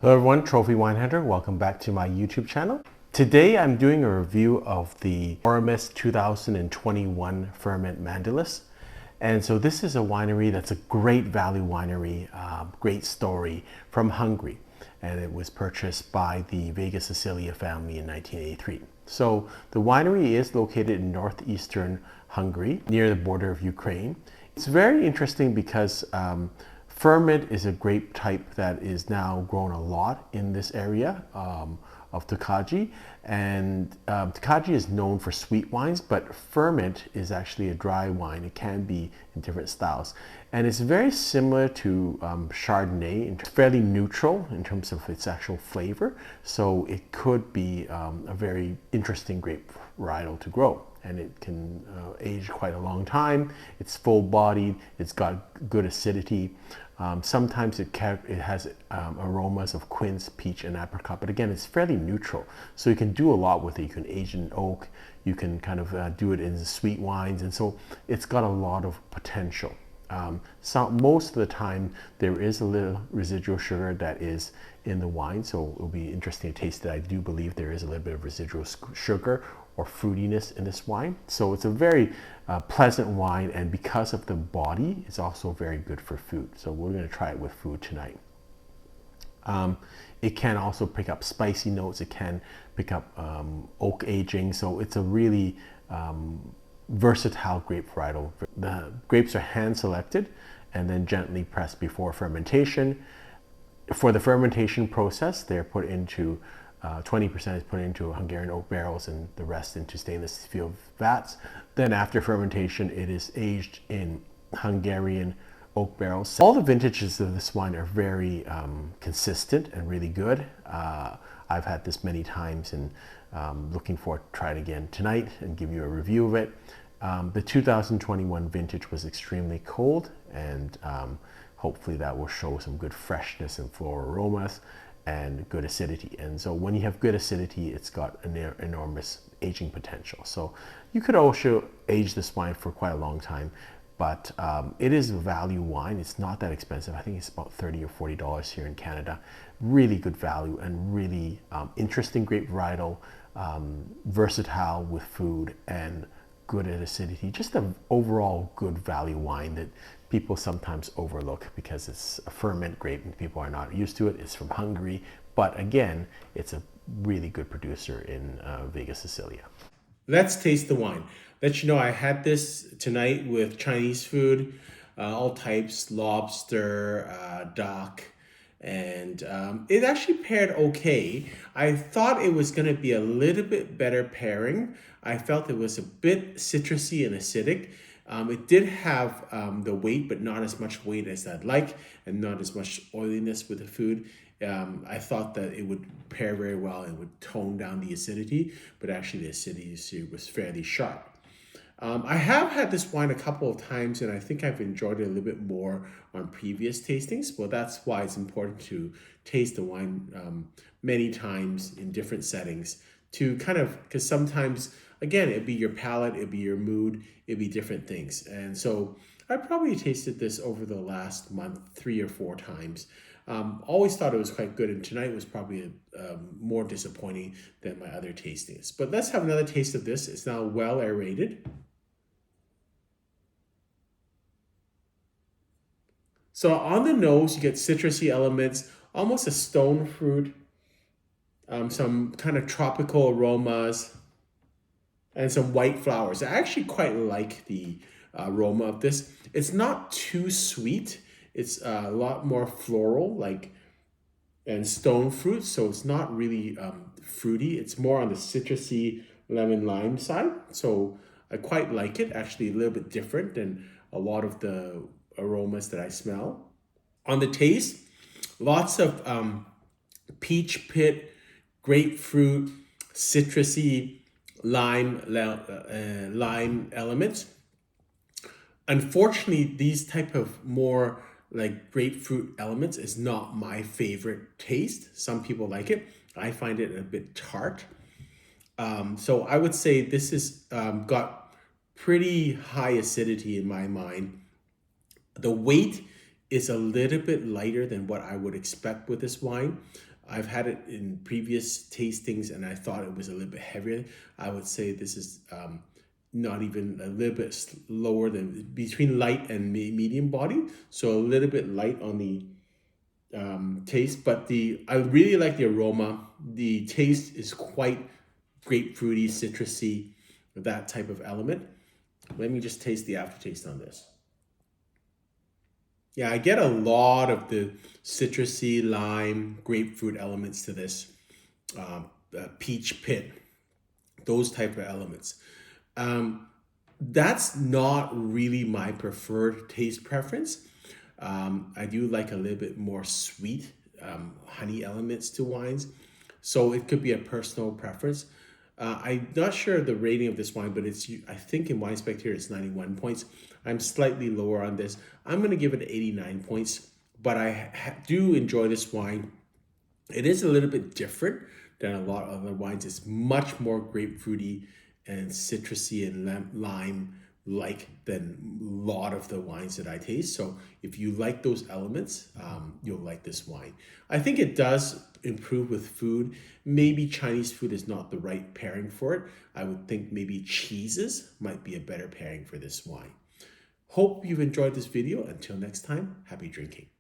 Hello everyone, Trophy Wine Hunter. Welcome back to my YouTube channel. Today I'm doing a review of the Oremus 2021 Furmint Mandolas. And so this is a winery that's a great value winery, great story from Hungary. And it was purchased by the Vega Sicilia family in 1983. So the winery is located in northeastern Hungary, near the border of Ukraine. It's very interesting because Furmint is a grape type that is now grown a lot in this area of Tokaji. And Tokaji is known for sweet wines, but Furmint is actually a dry wine. It can be in different styles. And it's very similar to Chardonnay, fairly neutral in terms of its actual flavor. So it could be a very interesting grape varietal to grow. And it can age quite a long time. It's full-bodied. It's got good acidity. Sometimes it has aromas of quince, peach, and apricot. But again, it's fairly neutral. So you can do a lot with it. You can age it in oak. You can kind of do it in sweet wines. And so it's got a lot of potential. So most of the time, there is a little residual sugar that is in the wine. So it'll be interesting to taste it. I do believe there is a little bit of residual sugar or fruitiness in this wine. So it's a very pleasant wine, and because of the body, it's also very good for food. So we're going to try it with food tonight. It can also pick up spicy notes. It can pick up oak aging. So it's a really versatile grape varietal. The grapes are hand selected and then gently pressed before fermentation. For the fermentation process, they're put into 20% is put into Hungarian oak barrels and the rest into stainless steel vats. Then after fermentation, it is aged in Hungarian oak barrels. All the vintages of this wine are very consistent and really good. I've had this many times and looking forward to try it again tonight and give you a review of it. The 2021 vintage was extremely cold, and hopefully that will show some good freshness and floral aromas and good acidity. And so when you have good acidity, it's got an enormous aging potential. So you could also age this wine for quite a long time, but it is a value wine. It's not that expensive. I think it's about $30 or $40 here in Canada. Really good value and really interesting grape varietal, versatile with food and good at acidity. Just an overall good value wine that people sometimes overlook because it's a Furmint grape and people are not used to it. It's from Hungary, but again, it's a really good producer in Vega Sicilia. Let's taste the wine. Let you know I had this tonight with Chinese food, all types, lobster, duck, and it actually paired okay. I thought it was going to be a little bit better pairing. I felt it was a bit citrusy and acidic. It did have the weight, but not as much weight as I'd like, and not as much oiliness with the food. I thought that it would pair very well and would tone down the acidity, but actually the acidity was fairly sharp. I have had this wine a couple of times, and I think I've enjoyed it a little bit more on previous tastings. Well, that's why it's important to taste the wine many times in different settings to kind of, because sometimes, again, it'd be your palate, it'd be your mood, it'd be different things. And so I probably tasted this over the last month 3 or 4 times. Always thought it was quite good, and tonight was probably more disappointing than my other tastings. But let's have another taste of this. It's now well aerated. So on the nose, you get citrusy elements, almost a stone fruit, some kind of tropical aromas, and some white flowers. I actually quite like the aroma of this. It's not too sweet. It's a lot more floral, and stone fruit. So it's not really fruity. It's more on the citrusy lemon lime side. So I quite like it. Actually, a little bit different than a lot of the aromas that I smell. On the taste, lots of peach pit, grapefruit, citrusy lime elements. Unfortunately, these type of more like grapefruit elements is not my favorite taste. Some people like it. I find it a bit tart. So I would say this is got pretty high acidity in my mind. The weight is a little bit lighter than what I would expect with this wine. I've had it in previous tastings and I thought it was a little bit heavier. I would say this is not even a little bit lower than between light and medium body. So a little bit light on the taste, but I really like the aroma. The taste is quite grapefruity, citrusy, that type of element. Let me just taste the aftertaste on this. Yeah, I get a lot of the citrusy, lime, grapefruit elements to this. Peach pit, those type of elements. That's not really my preferred taste preference. I do like a little bit more sweet honey elements to wines. So it could be a personal preference. I'm not sure the rating of this wine, but I think in Wine Spectator it's 91 points. I'm slightly lower on this. I'm going to give it 89 points, but I do enjoy this wine. It is a little bit different than a lot of other wines. It's much more grapefruity and citrusy and lime like than a lot of the wines that I taste. So if you like those elements, you'll like this wine. I think it does improve with food. Maybe Chinese food is not the right pairing for it. I would think maybe cheeses might be a better pairing for this wine. Hope you've enjoyed this video. Until next time, happy drinking.